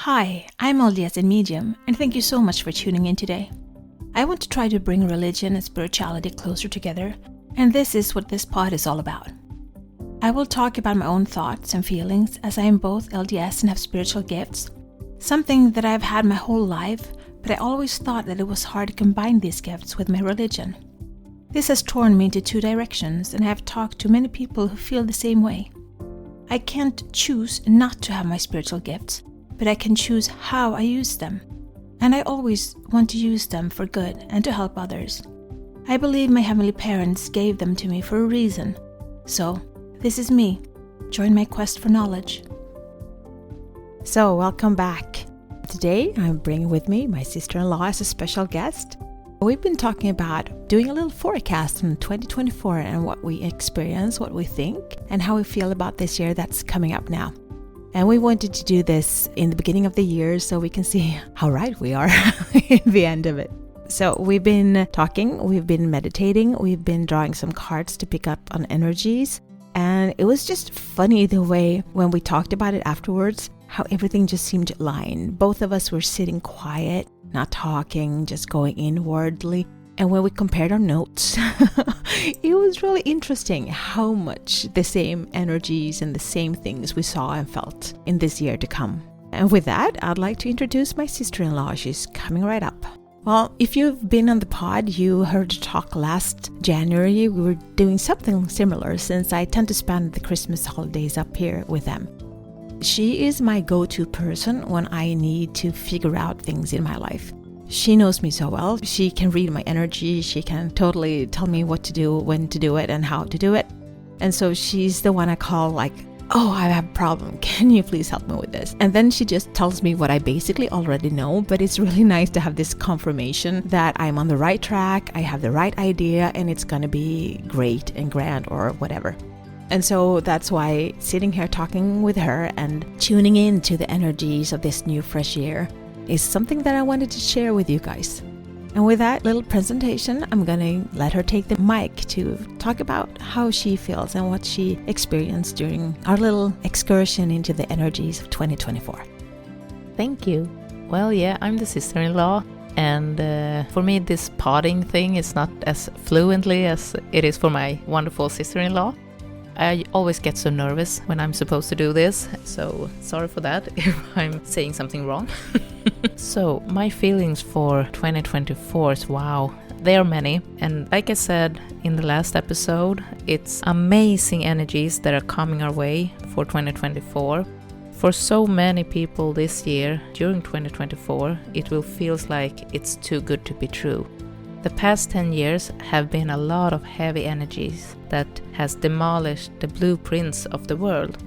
Hi, I'm LDS in Medium, and thank you so much for tuning in today. I want to try to bring religion and spirituality closer together, and this is what this pod is all about. I will talk about my own thoughts and feelings as I am both LDS and have spiritual gifts, something that I've had my whole life, but I always thought that it was hard to combine these gifts with my religion. This has torn me into two directions, and I have talked to many people who feel the same way. I can't choose not to have my spiritual gifts, but I can choose how I use them. And I always want to use them for good and to help others. I believe my heavenly parents gave them to me for a reason. So, this is me. Join my quest for knowledge. So, welcome back. Today, I'm bringing with me my sister-in-law as a special guest. We've been talking about doing a little forecast in 2024 and what we experience, what we think, and how we feel about this year that's coming up now. And we wanted to do this in the beginning of the year so we can see how right we are in the end of it. So we've been talking, we've been meditating, we've been drawing some cards to pick up on energies. And it was just funny the way when we talked about it afterwards, how everything just seemed to align. Both of us were sitting quiet, not talking, just going inwardly. And when we compared our notes, it was really interesting how much the same energies and the same things we saw and felt in this year to come. And with that, I'd like to introduce my sister-in-law. She's coming right up. Well, if you've been on the pod, you heard her talk last January. We were doing something similar since I tend to spend the Christmas holidays up here with them. She is my go-to person when I need to figure out things in my life. She knows me so well. She can read my energy. She can totally tell me what to do, when to do it, and how to do it. And so she's the one I call like, oh, I have a problem. Can you please help me with this? And then she just tells me what I basically already know, but it's really nice to have this confirmation that I'm on the right track, I have the right idea, and it's going to be great and grand or whatever. And so that's why sitting here talking with her and tuning in to the energies of this new fresh year is something that I wanted to share with you guys. And with that little presentation, I'm going to let her take the mic to talk about how she feels and what she experienced during our little excursion into the energies of 2024. Thank you. Well, yeah, I'm the sister-in-law, and for me this podding thing is not as fluently as it is for my wonderful sister-in-law. I always get so nervous when I'm supposed to do this, so sorry for that if I'm saying something wrong. So, my feelings for 2024 is wow, there are many. And like I said in the last episode, it's amazing energies that are coming our way for 2024. For so many people this year, during 2024, it will feel like it's too good to be true. The past 10 years have been a lot of heavy energies that has demolished the blueprints of the world.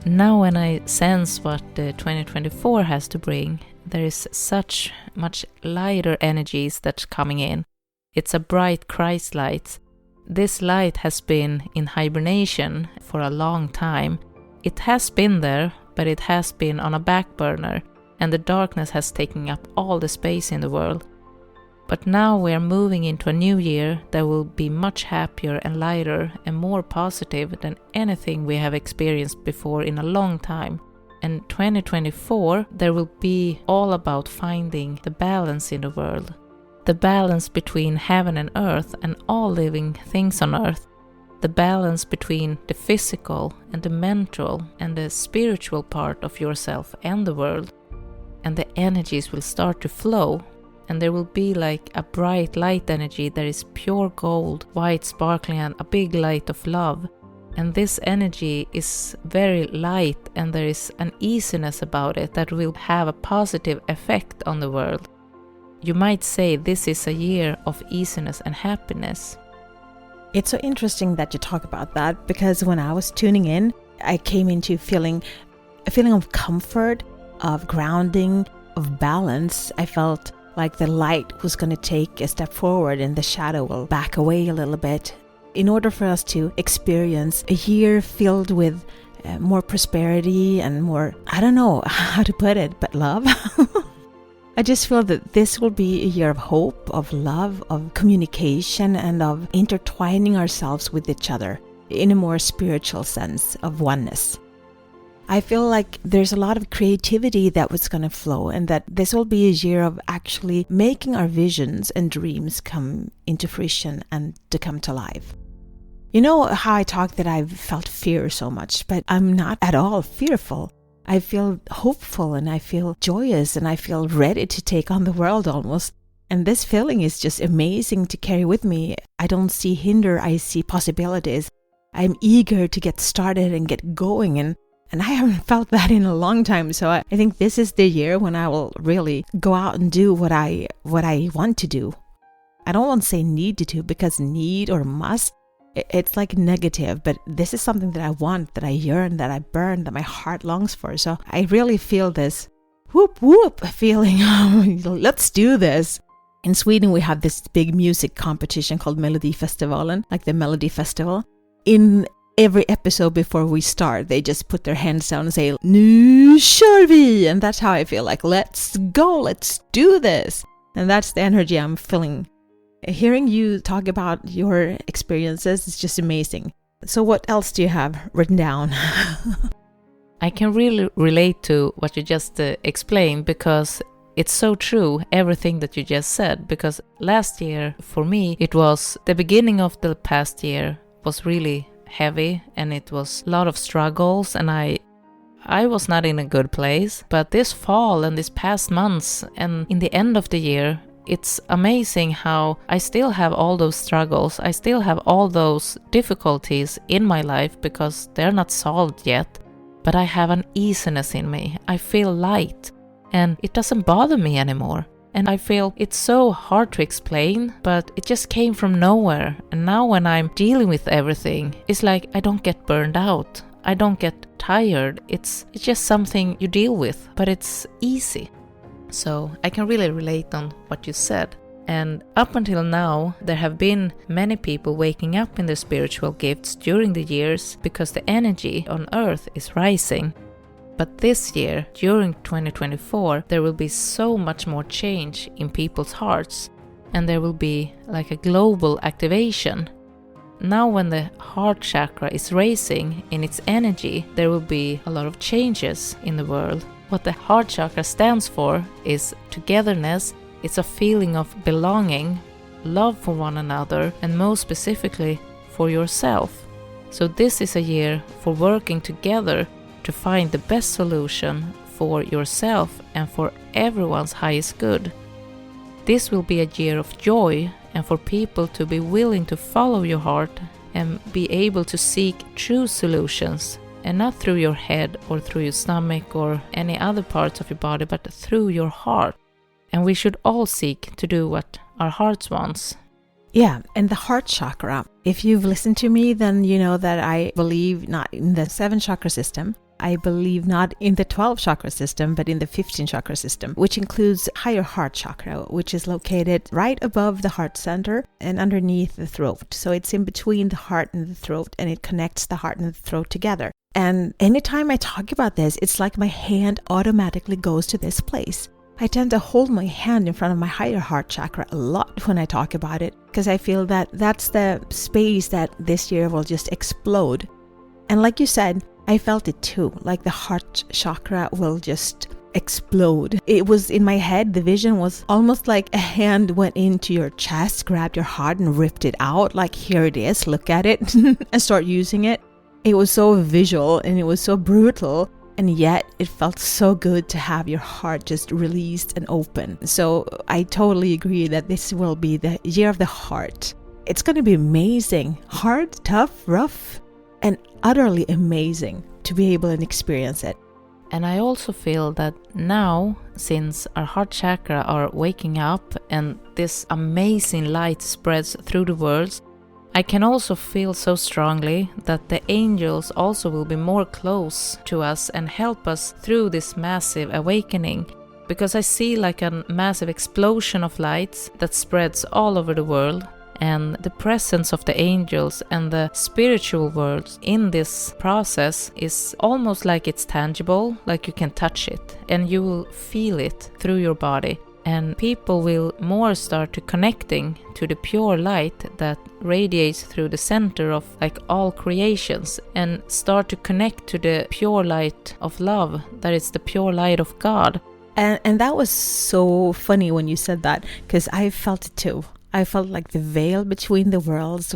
Now when I sense what 2024 has to bring, there is such much lighter energies that's coming in. It's a bright Christ light. This light has been in hibernation for a long time. It has been there, but it has been on a back burner, and the darkness has taken up all the space in the world. But now we are moving into a new year that will be much happier and lighter and more positive than anything we have experienced before in a long time. And 2024, there will be all about finding the balance in the world. The balance between heaven and earth and all living things on earth. The balance between the physical and the mental and the spiritual part of yourself and the world. And the energies will start to flow. And there will be like a bright light energy that is pure gold, white sparkling, and a big light of love. And this energy is very light, and there is an easiness about it that will have a positive effect on the world. You might say this is a year of easiness and happiness. It's so interesting that you talk about that, because when I was tuning in, I came into a feeling of comfort, of grounding, of balance. I felt like the light was going to take a step forward and the shadow will back away a little bit in order for us to experience a year filled with more prosperity and more, I don't know how to put it, but love. I just feel that this will be a year of hope, of love, of communication, and of intertwining ourselves with each other in a more spiritual sense of oneness. I feel like there's a lot of creativity that was going to flow, and that this will be a year of actually making our visions and dreams come into fruition and to come to life. You know how I talk that I've felt fear so much, but I'm not at all fearful. I feel hopeful and I feel joyous and I feel ready to take on the world almost. And this feeling is just amazing to carry with me. I don't see hinder, I see possibilities. I'm eager to get started and get going, and I haven't felt that in a long time. So I think this is the year when I will really go out and do what I want to do. I don't want to say need to do, because need or must, it's like negative, but this is something that I want, that I yearn, that I burn, that my heart longs for. So I really feel this whoop whoop feeling. Let's do this. In Sweden, we have this big music competition called Melodifestivalen, like the Melody Festival. In every episode before we start, they just put their hands down and say, "Nu kör vi!" And that's how I feel, like, let's go, let's do this. And that's the energy I'm feeling. Hearing you talk about your experiences is just amazing. So what else do you have written down? I can really relate to what you just explained, because it's so true, everything that you just said. Because last year, for me, it was the beginning of the past year was really heavy, and it was a lot of struggles, and I was not in a good place. But this fall and this past months and in the end of the year, it's amazing how I still have all those struggles. I still have all those difficulties in my life because they're not solved yet. But I have an easiness in me. I feel light, and it doesn't bother me anymore. And I feel it's so hard to explain, but it just came from nowhere. And now when I'm dealing with everything, it's like I don't get burned out. I don't get tired. It's just something you deal with, but it's easy. So I can really relate on what you said. And up until now, there have been many people waking up in their spiritual gifts during the years because the energy on Earth is rising. But this year, during 2024, there will be so much more change in people's hearts, and there will be like a global activation. Now when the heart chakra is raising in its energy, there will be a lot of changes in the world. What the heart chakra stands for is togetherness. It's a feeling of belonging, love for one another, and most specifically for yourself. So this is a year for working together to find the best solution for yourself and for everyone's highest good. This will be a year of joy, and for people to be willing to follow your heart and be able to seek true solutions, and not through your head or through your stomach or any other parts of your body, but through your heart. And we should all seek to do what our hearts wants. Yeah, and the heart chakra. If you've listened to me, then you know that I believe not in the 7 chakra system. I believe not in the 12 chakra system, but in the 15 chakra system, which includes higher heart chakra, which is located right above the heart center and underneath the throat. So it's in between the heart and the throat, and it connects the heart and the throat together. And anytime I talk about this, it's like my hand automatically goes to this place. I tend to hold my hand in front of my higher heart chakra a lot when I talk about it, because I feel that that's the space that this year will just explode. And like you said, I felt it too, like the heart chakra will just explode. It was in my head, the vision was almost like a hand went into your chest, grabbed your heart and ripped it out, like here it is, look at it, and start using it. It was so visual and it was so brutal, and yet it felt so good to have your heart just released and open. So I totally agree that this will be the year of the heart. It's going to be amazing. Hard, tough, rough, and utterly amazing to be able to experience it. And I also feel that now, since our heart chakra are waking up and this amazing light spreads through the world, I can also feel so strongly that the angels also will be more close to us and help us through this massive awakening. Because I see like a massive explosion of lights that spreads all over the world. And the presence of the angels and the spiritual worlds in this process is almost like it's tangible, like you can touch it and you will feel it through your body. and people will more start to connecting to the pure light that radiates through the center of like all creations, and start to connect to the pure light of love, that is the pure light of God. And that was so funny when you said that, because I felt it too. I felt like the veil between the worlds,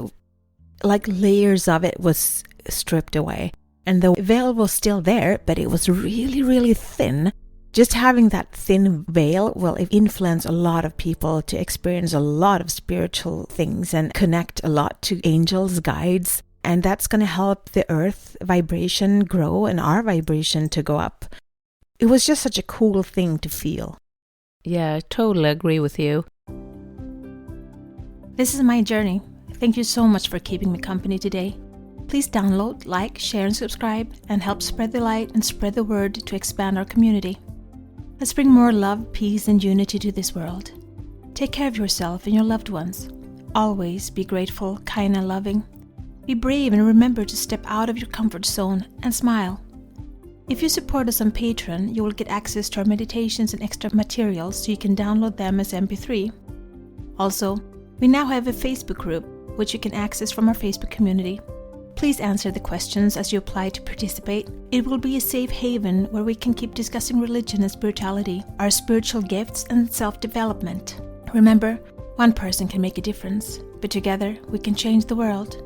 like layers of it was stripped away. And the veil was still there, but it was really, really thin. Just having that thin veil will influence a lot of people to experience a lot of spiritual things and connect a lot to angels, guides. And that's going to help the earth vibration grow and our vibration to go up. It was just such a cool thing to feel. Yeah, I totally agree with you. This is my journey. Thank you so much for keeping me company today. Please download, like, share, and subscribe, and help spread the light and spread the word to expand our community. Let's bring more love, peace, and unity to this world. Take care of yourself and your loved ones. Always be grateful, kind, and loving. Be brave and remember to step out of your comfort zone and smile. If you support us on Patreon, you will get access to our meditations and extra materials so you can download them as MP3. Also, we now have a Facebook group, which you can access from our Facebook community. Please answer the questions as you apply to participate. It will be a safe haven where we can keep discussing religion and spirituality, our spiritual gifts, and self-development. Remember, one person can make a difference, but together we can change the world.